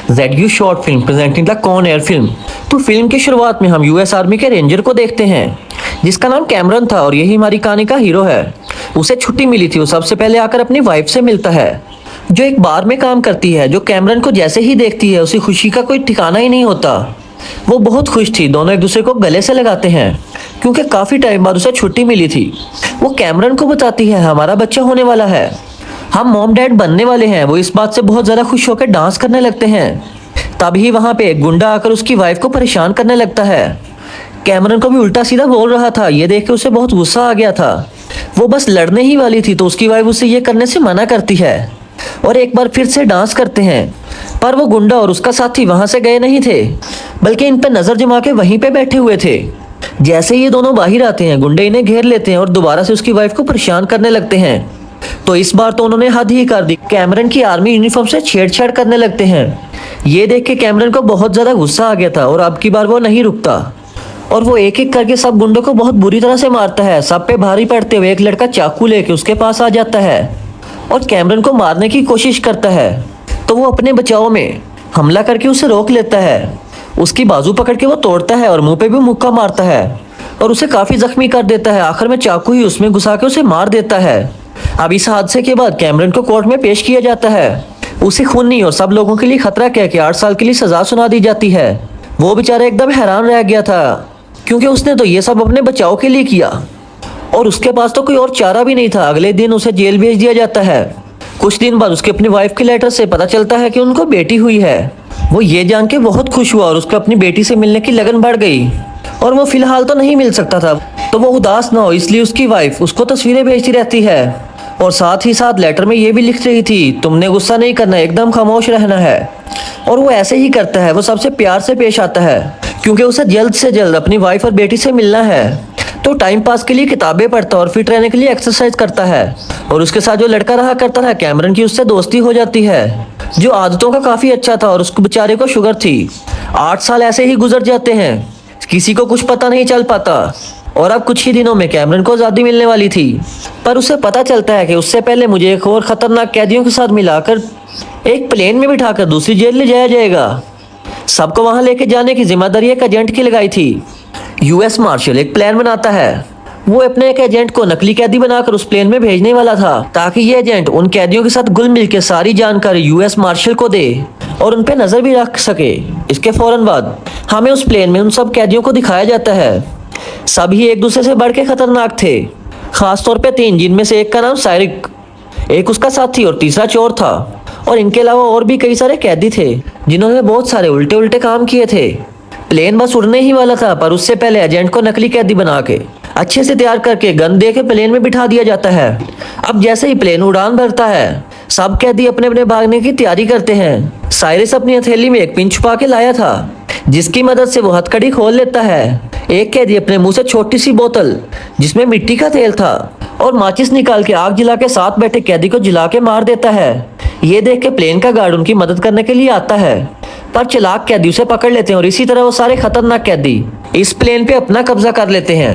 ZU short film presenting the con air film. तो film की शुरुआत में हम US आर्मी के रेंजर को देखते हैं जिसका नाम कैमरन था और यही हमारी कहानी का हीरो है। उसे छुट्टी मिली थी, वो सबसे पहले आकर अपनी वाइफ से मिलता है जो एक बार में काम करती है। जो कैमरन को जैसे ही देखती है उसे खुशी का कोई ठिकाना ही नहीं होता। वो बहुत खुश थी, दोनों एक दूसरे को गले से लगाते हैं क्योंकि काफ़ी टाइम बाद उसे छुट्टी मिली थी। वो कैमरन को बताती है हमारा बच्चा होने वाला है, हम मॉम डैड बनने वाले हैं। वो इस बात से बहुत ज़्यादा खुश होकर डांस करने लगते हैं। तभी वहाँ पे एक गुंडा आकर उसकी वाइफ को परेशान करने लगता है। कैमरन को भी उल्टा सीधा बोल रहा था, ये देख के उसे बहुत गुस्सा आ गया था। वो बस लड़ने ही वाली थी तो उसकी वाइफ उसे ये करने से मना करती है और एक बार फिर से डांस करते हैं। पर वो गुंडा और उसका साथी वहाँ से गए नहीं थे बल्कि इन पर नज़र जमा के वहीं पे बैठे हुए थे। जैसे ये दोनों बाहर आते हैं गुंडे इन्हें घेर लेते हैं और दोबारा से उसकी वाइफ को परेशान करने लगते हैं। तो इस बार तो उन्होंने हद ही कर दी, कैमरन की आर्मी यूनिफॉर्म से छेड़छाड़ करने लगते हैं। ये देख के कैमरन को बहुत ज़्यादा गुस्सा आ गया था और अब की बार वो नहीं रुकता और वो एक एक करके सब गुंडों को बहुत बुरी तरह से मारता है। सब पे भारी पड़ते हुए एक लड़का चाकू लेके उसके पास आ जाता है और कैमरन को मारने की कोशिश करता है। तो वो अपने बचाव में हमला करके उसे रोक लेता है। उसकी बाजू पकड़ के वो तोड़ता है और मुंह पे भी मुक्का मारता है और उसे काफ़ी जख्मी कर देता है। आखिर में चाकू ही उसमें घुसा के उसे मार देता है। अब इस हादसे के बाद कैमरन को कोर्ट में पेश किया जाता है। उसे खूनी और सब लोगों के लिए खतरा कह के 8 साल के लिए सजा सुना दी जाती है। वो बेचारा एकदम हैरान रह गया था क्योंकि उसने तो ये सब अपने बचाव के लिए किया और उसके पास तो कोई और चारा भी नहीं था। अगले दिन उसे जेल भेज दिया जाता है। कुछ दिन बाद उसके अपनी वाइफ के लेटर से पता चलता है कि उनको बेटी हुई है। वो ये जान के बहुत खुश हुआ और उसको अपनी बेटी से मिलने की लगन बढ़ गई और वो फिलहाल तो नहीं मिल सकता था तो वो उदास ना हो इसलिए उसकी वाइफ उसको तस्वीरें भेजती रहती है और साथ ही साथ लेटर में ये भी लिख रही थी तुमने गुस्सा नहीं करना, एकदम खामोश रहना है। और वो ऐसे ही करता है। वो सबसे प्यार से पेश आता है क्योंकि उसे जल्द से जल्द अपनी वाइफ और बेटी से मिलना है। तो टाइम पास के लिए किताबें पढ़ता और फिट रहने के लिए एक्सरसाइज करता है और उसके साथ जो लड़का रहा करता था कैमरन की उससे दोस्ती हो जाती है जो आदतों का काफ़ी अच्छा था और उसको बेचारे को शुगर थी। 8 साल ऐसे ही गुजर जाते हैं, किसी को कुछ पता नहीं चल पाता और अब कुछ ही दिनों में कैमरन को आज़ादी मिलने वाली थी। पर उसे पता चलता है कि उससे पहले मुझे एक और ख़तरनाक कैदियों के साथ मिलाकर एक प्लेन में बिठाकर दूसरी जेल ले जाया जाएगा। सबको वहां लेके जाने की जिम्मेदारी एक एजेंट की लगाई थी। US मार्शल एक प्लान बनाता है। वो अपने एक एजेंट को नकली कैदी बनाकर उस प्लेन में भेजने वाला था ताकि ये एजेंट उन कैदियों के साथ घुल मिल के सारी जानकारी US मार्शल को दे और उन पे नज़र भी रख सके। इसके फौरन बाद हमें उस प्लेन में उन सब कैदियों को दिखाया जाता है। सभी एक दूसरे से बढ़ के खतरनाक थे, खासतौर पे 3 जिनमें से एक का नाम साइरिक, एक उसका साथी और तीसरा चोर था। और इनके अलावा और भी कई सारे कैदी थे जिन्होंने बहुत सारे उल्टे उल्टे काम किए थे। प्लेन बस उड़ने ही वाला था पर उससे पहले एजेंट को नकली कैदी बना के अच्छे से तैयार करके गन दे के प्लेन में बिठा दिया जाता है। अब जैसे ही प्लेन उड़ान भरता है सब कैदी अपने अपने भागने की तैयारी करते हैं। साइरस अपनी हथेली में एक पिन छुपा के लाया था जिसकी मदद से वो हथकड़ी खोल लेता है। एक कैदी अपने मुंह से छोटी सी बोतल जिसमें मिट्टी का तेल था और माचिस निकाल के आग जला के साथ बैठे कैदी को जला के मार देता है। ये देख के प्लेन का गार्ड उनकी मदद करने के लिए आता है पर चालाक कैदी उसे पकड़ लेते हैं और इसी तरह वो सारे खतरनाक कैदी इस प्लेन पे अपना कब्जा कर लेते हैं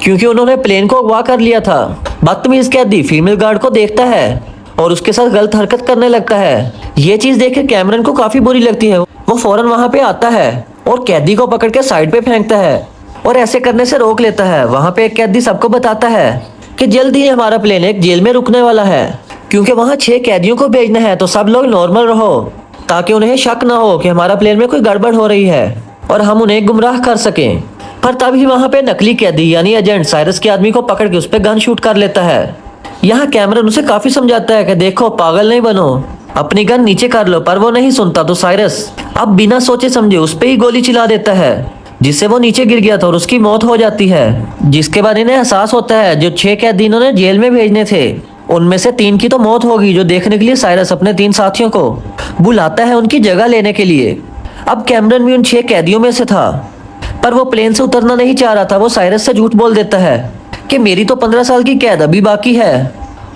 क्योंकि उन्होंने प्लेन को अगवा कर लिया था। बदतमीज कैदी फीमेल गार्ड को देखता है और उसके साथ गलत हरकत करने लगता है। ये चीज देख के कैमरन को काफी बुरी लगती है। वो फौरन वहां पे आता है और कैदी को पकड़ के साइड पे फेंकता है और ऐसे करने से रोक लेता है। वहां पे एक कैदी सबको बताता है कि जल्द ही हमारा प्लेन एक जेल में रुकने वाला है क्योंकि वहां 6 कैदियों को भेजना है। तो सब लोग नॉर्मल रहो ताकि उन्हें शक ना हो कि हमारा प्लेन में कोई गड़बड़ हो रही है और हम उन्हें गुमराह कर सकें। पर तभी वहां पे नकली कैदी यानी एजेंट साइरस के आदमी को पकड़ के उस पर गन शूट कर लेता है। यहाँ कैमरन उसे काफी समझाता है कि देखो पागल नहीं बनो, अपनी गन नीचे कर लो, पर वो नहीं सुनता। तो साइरस अब बिना सोचे समझे उस पर ही गोली चला देता है जिससे वो नीचे गिर गया था और उसकी मौत हो जाती है। जिसके बाद इन्हें एहसास होता है जो 6 कैदी इन्होंने जेल में भेजने थे उनमें से 3 की तो मौत होगी। जो देखने के लिए साइरस अपने 3 साथियों को बुलाता है उनकी जगह लेने के लिए। अब कैमरन भी उन 6 कैदियों में से था पर वो प्लेन से उतरना नहीं चाह रहा था। वो साइरस से झूठ बोल देता है कि मेरी तो 15 साल की कैद अभी बाकी है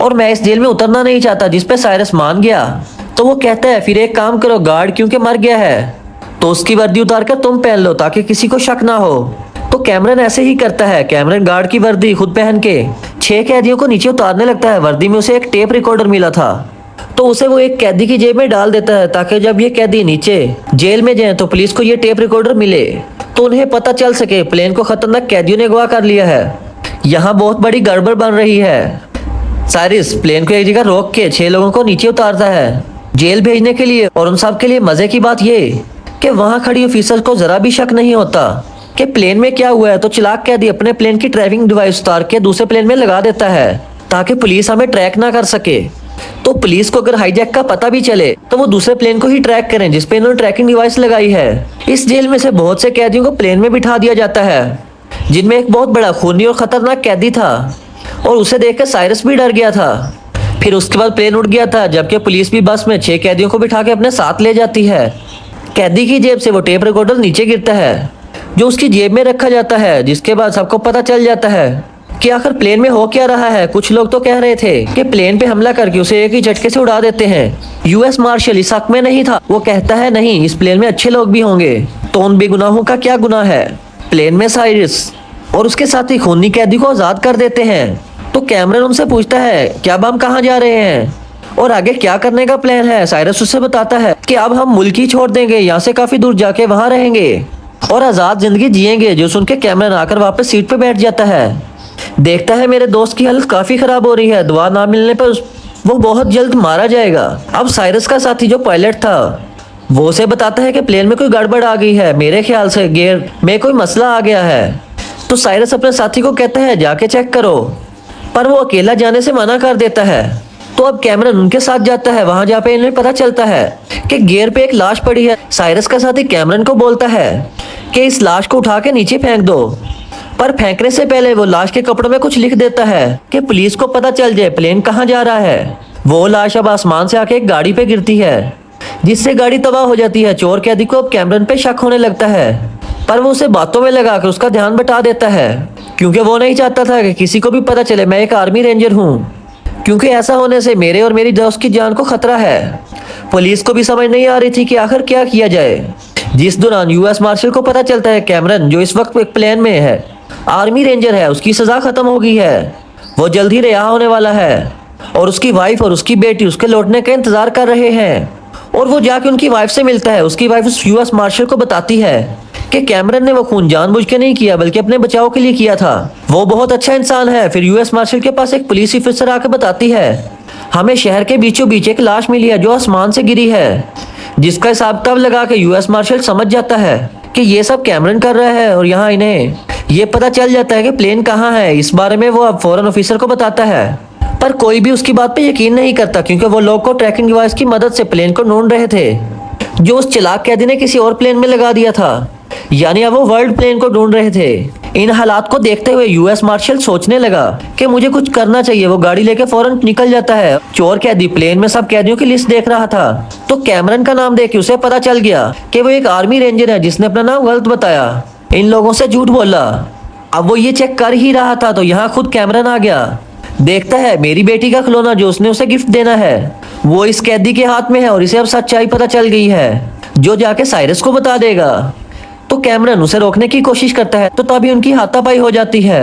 और मैं इस जेल में उतरना नहीं चाहता, जिस पे साइरस मान गया। तो वो कहता है फिर एक काम करो, गार्ड क्योंकि मर गया है तो उसकी वर्दी उतार कर तुम पहन लो ताकि किसी को शक ना हो। तो कैमरन ऐसे ही करता है। कैमरन गार्ड की वर्दी खुद पहन के 6 कैदियों को नीचे उतारने लगता है। वर्दी में उसे एक टेप रिकॉर्डर मिला था तो उसे वो एक कैदी की जेब में डाल देता है ताकि जब ये कैदी नीचे जेल में जाए तो पुलिस को ये टेप रिकॉर्डर मिले तो उन्हें पता चल सके प्लेन को खतरनाक कैदियों ने अगवा कर लिया है। यहाँ बहुत बड़ी गड़बड़ बन रही है। साइरस प्लेन को एक जगह रोक के 6 लोगों को नीचे उतारता है जेल भेजने के लिए, और उन सब के लिए मजे की बात ये कि वहाँ खड़ी ऑफिसर को जरा भी शक नहीं होता कि प्लेन में क्या हुआ है। तो चालाक कैदी अपने प्लेन की ट्रैकिंग डिवाइस उतार के दूसरे प्लेन में लगा देता है ताकि पुलिस हमें ट्रैक ना कर सके। तो पुलिस को अगर हाईजैक का पता भी चले तो वो दूसरे प्लेन को ही ट्रैक करें जिसपे इन्होंने ट्रैकिंग डिवाइस लगाई है। इस जेल में से बहुत से कैदियों को प्लेन में बिठा दिया जाता है जिनमें एक बहुत बड़ा खूनी और खतरनाक कैदी था, और उसे देखकर साइरस भी डर गया था। फिर उसके बाद प्लेन उड़ गया था जबकि पुलिस भी बस में 6 कैदियों को बिठा के अपने साथ ले जाती है। कैदी की जेब से वो टेप रिकॉर्डर नीचे गिरता है जो उसकी जेब में रखा जाता है, जिसके बाद सबको पता चल जाता है कि आखिर प्लेन में हो क्या रहा है। कुछ लोग तो कह रहे थे कि प्लेन पे हमला करके उसे एक ही झटके से उड़ा देते हैं। यूएस मार्शल इस हक में नहीं था, वो कहता है नहीं, इस प्लेन में अच्छे लोग भी होंगे तो उन बेगुनाहों का क्या गुनाह है। प्लेन में साइरस और उसके साथी खूनी कैदी को आजाद कर देते हैं। तो कैमरन उनसे पूछता है कि अब हम कहाँ जा रहे हैं और आगे क्या करने का प्लान है। साइरस उससे बताता है कि अब हम मुल्क ही छोड़ देंगे, यहाँ से काफी दूर जाके वहाँ रहेंगे और आजाद जिंदगी जिएंगे। जो सुन के कैमरन आकर वापस सीट पे बैठ जाता है। देखता है मेरे दोस्त की हालत काफी खराब हो रही है, दवा ना मिलने पर वो बहुत जल्द मारा जाएगा। अब साइरस का साथी जो पायलट था वो उसे बताता है कि प्लेन में कोई गड़बड़ आ गई है, मेरे ख्याल से गियर में कोई मसला आ गया है। तो साइरस अपने साथी को कहता है जाके चेक करो, पर वो अकेला जाने से मना कर देता है। तो अब कैमरन उनके साथ जाता है। वहां जहाँ पे इन्हें पता चलता है कि गियर पे एक लाश पड़ी है। साइरस का साथी कैमरन को बोलता है कि इस लाश को उठा के नीचे फेंक दो, पर फेंकने से पहले वो लाश के कपड़ों में कुछ लिख देता है कि पुलिस को पता चल जाए प्लेन कहाँ जा रहा है। वो लाश अब आसमान से आके एक गाड़ी पे गिरती है जिससे गाड़ी तबाह हो जाती है। चोर कैदी को अब कैमरन पे शक होने लगता है, पर वो उसे बातों में लगाकर उसका ध्यान बटा देता है क्योंकि वो नहीं चाहता था कि किसी को भी पता चले मैं एक आर्मी रेंजर हूँ, क्योंकि ऐसा होने से मेरे और मेरी दोस्त की जान को खतरा है। पुलिस को भी समझ नहीं आ रही थी कि आखिर क्या किया जाए। जिस दौरान यूएस मार्शल को पता चलता है कैमरन जो इस वक्त एक प्लेन में है आर्मी रेंजर है, उसकी सजा खत्म हो गई है, वो जल्द ही रिहा होने वाला है और उसकी वाइफ और उसकी बेटी उसके लौटने का इंतजार कर रहे हैं। और वो जाके उनकी वाइफ से मिलता है। उसकी वाइफ उस यूएस मार्शल को बताती है कि कैमरन ने वो खून जानबूझ के नहीं किया बल्कि अपने बचाव के लिए किया था, वो बहुत अच्छा इंसान है। फिर यूएस मार्शल के पास एक पुलिस ऑफिसर आकर बताती है हमें शहर के बीचों बीच एक लाश मिली है जो आसमान से गिरी है, जिसका हिसाब किताब लगा के यूएस मार्शल समझ जाता है कि ये सब कैमरन कर रहा है और यहाँ इन्हें ये पता चल जाता है कि प्लेन कहाँ है। इस बारे में वो अब फौरन ऑफिसर को बताता है, पर कोई भी उसकी बात पे यकीन नहीं करता क्योंकि वो लोग को ट्रैकिंग डिवाइस की मदद से प्लेन को ढूंढ रहे थे जो उस चालाक कैदी ने किसी और प्लेन में लगा दिया था, यानी अब वो वर्ल्ड प्लेन को ढूंढ रहे थे। इन हालात को देखते हुए यूएस मार्शल सोचने लगा कि मुझे कुछ करना चाहिए। वो गाड़ी लेके फौरन निकल जाता है। चोर कैदी प्लेन में सब कैदियों की लिस्ट देख रहा था तो कैमरन का नाम देख के उसे पता चल गया कि वो एक आर्मी रेंजर है जिसने अपना नाम गलत बताया, इन लोगों से झूठ बोला। अब वो ये चेक कर ही रहा था तो यहाँ खुद कैमरन आ गया। देखता है मेरी बेटी का खिलौना जो उसने उसे गिफ्ट देना है वो इस कैदी के हाथ में है और इसे अब सच्चाई पता चल गई है जो जाके साइरस को बता देगा। तो कैमरन उसे रोकने की कोशिश करता है तो तभी उनकी हाथापाई हो जाती है।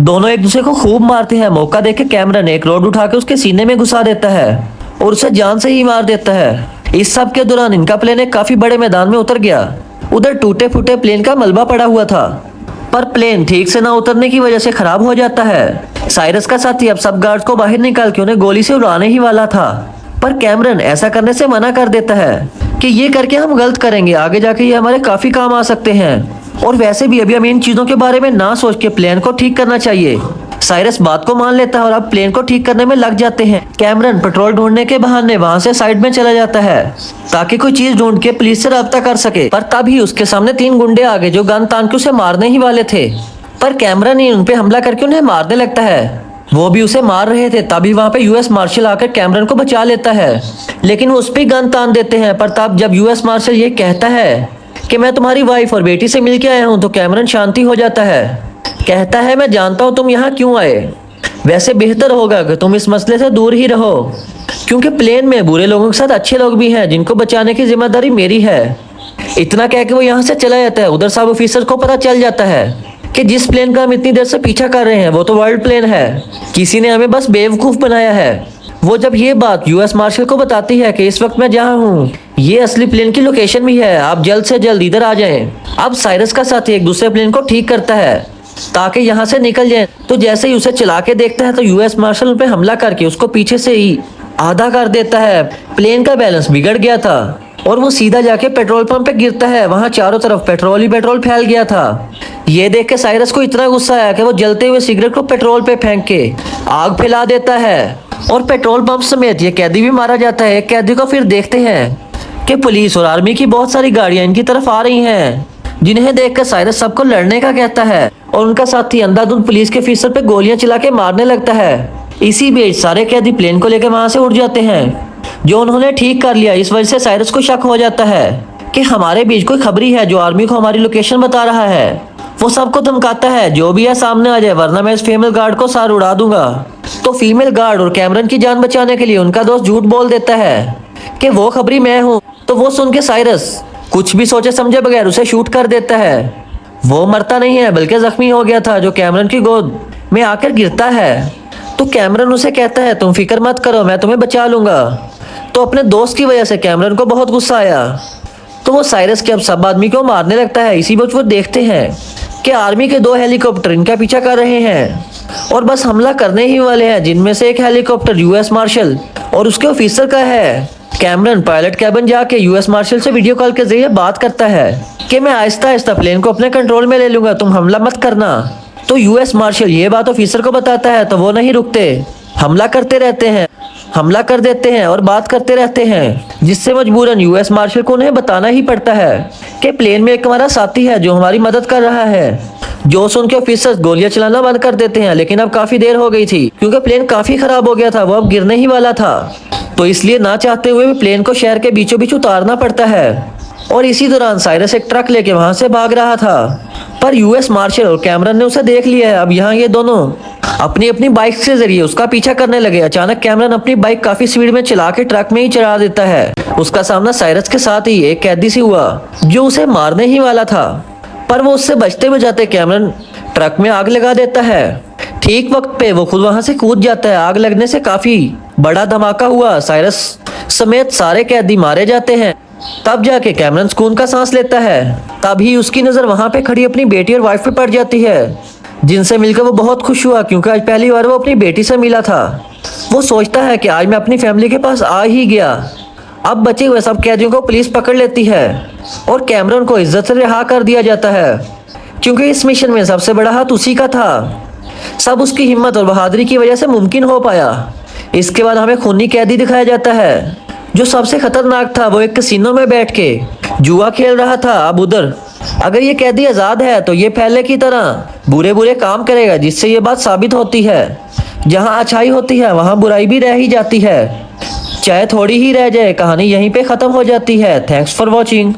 दोनों एक दूसरे को खूब मारते हैं। मौका देख के कैमरन एक रोड उठा के उसके सीने में घुसा देता है और उसे जान से ही मार देता है। इस सब के दौरान इनका प्लेन एक काफी बड़े मैदान में उतर गया। उधर टूटे फूटे प्लेन का मलबा पड़ा हुआ था, पर प्लेन ठीक से ना उतरने की वजह से खराब हो जाता है। साइरस का साथी अब सब गार्ड्स को बाहर निकाल के उन्हें गोली से उड़ाने ही वाला था, पर कैमरन ऐसा करने से मना कर देता है कि ये करके हम गलत करेंगे, आगे जाके ये हमारे काफी काम आ सकते हैं और वैसे भी अभी हमें इन चीजों के बारे में ना सोच के प्लेन को ठीक करना चाहिए। साइरस बात को मान लेता है और अब प्लेन को ठीक करने में लग जाते हैं। कैमरन पेट्रोल ढूंढने के बहाने वहां से साइड में चला जाता है ताकि कोई चीज ढूंढ के पुलिस से रब्ता कर सके, पर तभी उसके सामने 3 गुंडे आ गए जो गन तान के उसे मारने ही वाले थे, पर कैमरन ही उन पे हमला करके उन्हें मारने लगता है। वो भी उसे मार रहे थे, तभी वहां पे यूएस मार्शल आकर कैमरन को बचा लेता है, लेकिन वो उस पर गन तान देते हैं। पर तब जब यूएस मार्शल ये कहता है कि मैं तुम्हारी वाइफ और बेटी से मिलके आया हूँ तो कैमरन शांति हो जाता है। कहता है मैं जानता हूँ तुम यहाँ क्यों आए, वैसे बेहतर होगा कि तुम इस मसले से दूर ही रहो क्योंकि प्लेन में बुरे लोगों के साथ अच्छे लोग भी हैं जिनको बचाने की जिम्मेदारी मेरी है। इतना कह के वो यहाँ से चला जाता है। उधर सब ऑफिसर को पता चल जाता है कि जिस प्लेन का हम इतनी देर से पीछा कर रहे हैं वो तो वर्ल्ड प्लेन है, किसी ने हमें बस बेवकूफ बनाया है। वो जब ये बात यूएस मार्शल को बताती है कि इस वक्त मैं जहाँ हूँ ये असली प्लेन की लोकेशन भी है, आप जल्द से जल्द इधर आ जाएं। अब साइरस का साथी एक दूसरे प्लेन को ठीक करता है ताकि यहाँ से निकल जाए। तो जैसे ही उसे चला के देखता है तो यूएस मार्शल उन पे हमला करके उसको पीछे से ही आधा कर देता है। प्लेन का बैलेंस बिगड़ गया था और वो सीधा जाके पेट्रोल पंप पे गिरता है। वहाँ चारों तरफ पेट्रोल ही पेट्रोल फैल गया था। ये देख के साइरस को इतना गुस्सा आया कि वो जलते हुए सिगरेट को पेट्रोल पे फेंक के आग फैला देता है और पेट्रोल पंप समेत ये कैदी भी मारा जाता है। एक कैदी को फिर देखते हैं कि पुलिस और आर्मी की बहुत सारी गाड़ियां इनकी तरफ आ रही हैं, जिन्हें देखकर साइरस सबको लड़ने का कहता है और उनका साथी अंधाधुंध पुलिस के ऑफिसर पे गोलियां चला के मारने लगता है। इसी बीच सारे कैदी प्लेन को लेकर वहां से उड़ जाते हैं जो उन्होंने ठीक कर लिया। इस वजह से साइरस को शक हो जाता है कि हमारे बीच कोई खबरी है जो आर्मी को हमारी लोकेशन बता रहा है। वो सबको धमकाता है जो भी है सामने आ जाए वरना मैं इस फीमेल गार्ड को सार उड़ा दूंगा। तो फीमेल गार्ड और कैमरन की जान बचाने के लिए उनका दोस्त झूठ बोल देता है कि वो खबरी मैं हूँ। तो वो सुन के साइरस कुछ भी सोचे समझे बगैर उसे शूट कर देता है। वो मरता नहीं है बल्कि जख्मी हो गया था जो कैमरन की गोद में आकर गिरता है। तो कैमरन उसे कहता है तुम फिक्र मत करो मैं तुम्हें बचा लूंगा। तो अपने दोस्त की वजह से कैमरन को बहुत गुस्सा आया तो वो साइरस के अब सब आदमी को मारने लगता है। इसी बीच वो देखते हैं कि आर्मी के 2 हेलीकॉप्टर इनका पीछा कर रहे हैं और बस हमला करने ही वाले हैं, जिनमें से एक हेलीकॉप्टर यूएस मार्शल और उसके ऑफिसर का है। कैमरन पायलट कैबिन जाके यूएस मार्शल से वीडियो कॉल के जरिए बात करता है कि मैं आहिस्ता आहिस्ता प्लेन को अपने कंट्रोल में ले लूंगा, तुम हमला मत करना। तो यूएस मार्शल ये बात ऑफिसर को बताता है तो वो नहीं रुकते, हमला करते रहते हैं, हमला कर देते हैं और बात करते रहते हैं, जिससे मजबूरन यूएस मार्शल को उन्हें बताना ही पड़ता है कि प्लेन में एक हमारा साथी है जो हमारी मदद कर रहा है। जो सुन के ऑफिसर्स गोलियां चलाना बंद कर देते हैं, लेकिन अब काफी देर हो गई थी क्योंकि प्लेन काफी खराब हो गया था, वो अब गिरने ही वाला था। तो इसलिए ना चाहते हुए भी प्लेन को शहर के बीचों बीच उतारना पड़ता है। और इसी दौरान साइरस एक ट्रक लेके वहां से भाग रहा था पर यूएस मार्शल और कैमरन ने उसे देख लिया है। अब यहाँ ये दोनों अपनी अपनी बाइक के जरिए उसका पीछा करने लगे। अचानक कैमरन अपनी बाइक काफी स्पीड में चला के ट्रक में ही चढ़ा देता है। उसका सामना साइरस के साथ ही एक कैदी से हुआ जो उसे मारने ही वाला था, पर वो उससे बचते बचाते कैमरन ट्रक में आग लगा देता है। ठीक वक्त पे वो खुद वहां से कूद जाता है। आग लगने से काफी बड़ा धमाका हुआ, साइरस समेत सारे कैदी मारे जाते हैं। तब जाके कैमरन सुकून का सांस लेता है। तभी उसकी नजर वहां पे खड़ी अपनी बेटी और वाइफ पे पड़ जाती है, जिनसे मिलकर वो बहुत खुश हुआ क्योंकि आज पहली बार वो अपनी बेटी से मिला था। वो सोचता है कि आज मैं अपनी फैमिली के पास आ ही गया। अब बचे हुए सब कैदियों को पुलिस पकड़ लेती है और कैमरन को इज्जत से रिहा कर दिया जाता है क्योंकि इस मिशन में सबसे बड़ा हाथ उसी का था। सब उसकी हिम्मत और बहादुरी की वजह से मुमकिन हो पाया। इसके बाद हमें खूनी कैदी दिखाया जाता है जो सबसे खतरनाक था। वो एक कैसीनो में बैठ के जुआ खेल रहा था। अब उधर अगर ये कैदी आजाद है तो ये पहले की तरह बुरे बुरे काम करेगा, जिससे ये बात साबित होती है जहाँ अच्छाई होती है वहाँ बुराई भी रह ही जाती है, चाहे थोड़ी ही रह जाए। कहानी यहीं पे खत्म हो जाती है। Thanks for watching.